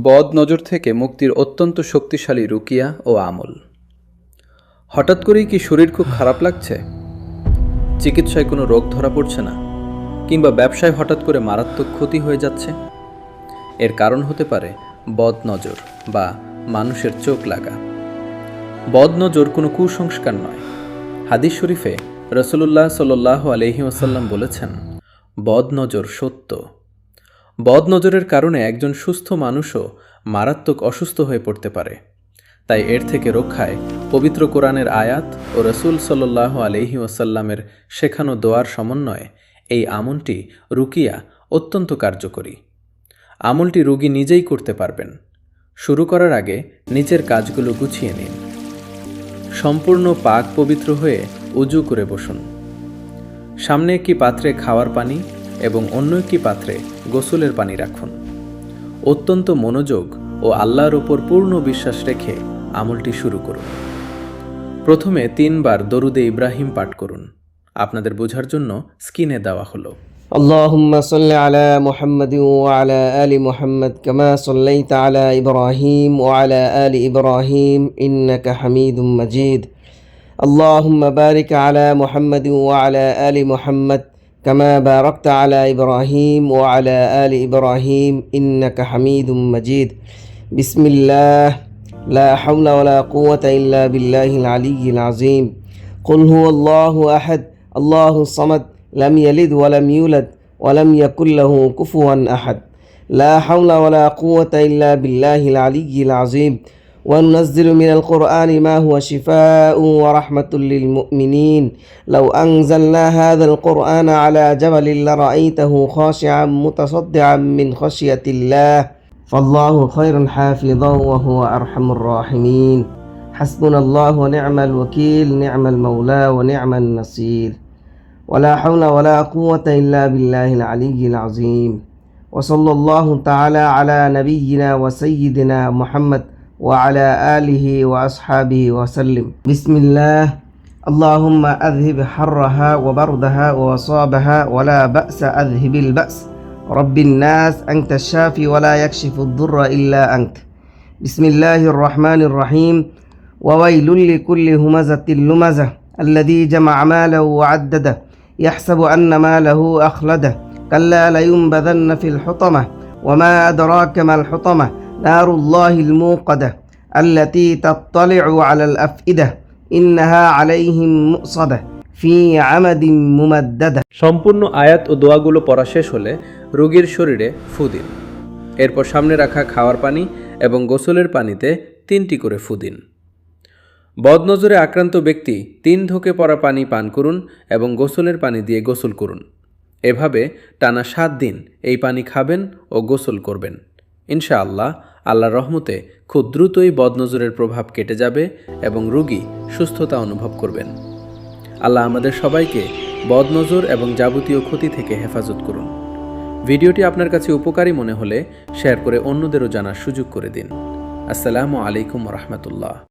বদ নজর থেকে মুক্তির অত্যন্ত শক্তিশালী রুকিয়া ও আমল। হঠাৎ করেই কি শরীর খুব খারাপ লাগছে, চিকিৎসায় কোনো রোগ ধরা পড়ছে না, কিংবা ব্যবসায় হঠাৎ করে মারাত্মক ক্ষতি হয়ে যাচ্ছে? এর কারণ হতে পারে বদ নজর বা মানুষের চোখ লাগা। বদ নজর কোনো কুসংস্কার নয়। হাদিস শরীফে রাসূলুল্লাহ সাল্লাল্লাহু আলাইহি ওয়াসাল্লাম বলেছেন, বদ নজর সত্য। বদ নজরের কারণে একজন সুস্থ মানুষও মারাত্মক অসুস্থ হয়ে পড়তে পারে। তাই এর থেকে রক্ষায় পবিত্র কোরআনের আয়াত ও রাসূল সাল্লাল্লাহু আলাইহি ওয়াসাল্লামের শেখানো দোয়ার সমন্বয়ে এই আমলটি রুকিয়া অত্যন্ত কার্যকরী। আমলটি রোগী নিজেই করতে পারবেন। শুরু করার আগে নিচের কাজগুলো গুছিয়ে নিন। সম্পূর্ণ পাক পবিত্র হয়ে উজু করে বসুন। সামনে একটি পাত্রে খাওয়ার পানি এবং অন্য একটি পাত্রে গোসলের পানি রাখুন। অত্যন্ত মনোযোগ ও আল্লাহর ওপর পূর্ণ বিশ্বাস রেখে আমলটি শুরু করুন। প্রথমে 3 বার দরুদে ইব্রাহিম পাঠ করুন। আপনাদের বোঝার জন্য স্ক্রিনে দেওয়া হলো। اللهم صل على محمد وعلى آل محمد كما صليت على إبراهيم وعلى آل إبراهيم إنك حميد مجيد. اللهم بارك على محمد وعلى آل محمد كما باركت على إبراهيم وعلى آل إبراهيم إنك حميد مجيد. بسم الله، لا حول ولا قوة إلا بالله العلي العظيم. قل هو الله أحد الله الصمد لم يلد ولم يولد ولم يكن له كفوا أحد. لا حول ولا قوة إلا بالله العلي العظيم. وننزل من القرآن ما هو شفاء ورحمة للمؤمنين. لو أنزلنا هذا القرآن على جبل لرأيته خاشعا متصدعا من خشية الله. فالله خير حافظا وهو أرحم الراحمين. حسبنا الله ونعم الوكيل، نعم المولى ونعم النصير. ولا حول ولا قوة إلا بالله العلي العظيم. وصلى الله تعالى على نبينا وسيدنا محمد وعلى آله وأصحابه وسلم. بسم الله. اللهم أذهب حرها وبردها ووصابها ولا بأس أذهب البأس. رب الناس أنت الشافي ولا يكشف الضر إلا أنت. بسم الله الرحمن الرحيم. وويل لكل همزة لمزة الذي جمع ماله وعدده يحسب أن ماله أخلده كلا لينبذن في الحطمة وما أدراك ما الحطمة نار الله الموقدة التي تطلع على الأفئدة إنها عليهم مؤصدة في عمد ممددة. সম্পূর্ণ আয়াত ও দোয়াগুলো পড়া শেষ হলে রোগীর শরীরে ফু দিন। এরপর সামনে রাখা খাওয়ার পানি এবং গোসলের পানিতে 3টি করে ফু দিন। বদনজরে আক্রান্ত ব্যক্তি 3 ঢোকে পড়া পানি পান করুন এবং গোসলের পানি দিয়ে গোসল করুন। এভাবে টানা 7 দিন এই পানি খাবেন ও গোসল করবেন। ইনশাআল্লাহ আল্লাহর রহমতে খুব দ্রুতই বদনজরের প্রভাব কেটে যাবে এবং রোগী সুস্থতা অনুভব করবেন। আল্লাহ আমাদের সবাইকে বদনজর এবং যাবতীয় ক্ষতি থেকে হেফাজত করুন। ভিডিওটি আপনার কাছে উপকারী মনে হলে শেয়ার করে অন্যদেরও জানার সুযোগ করে দিন। আসসালামু আলাইকুম ওয়া রাহমাতুল্লাহ।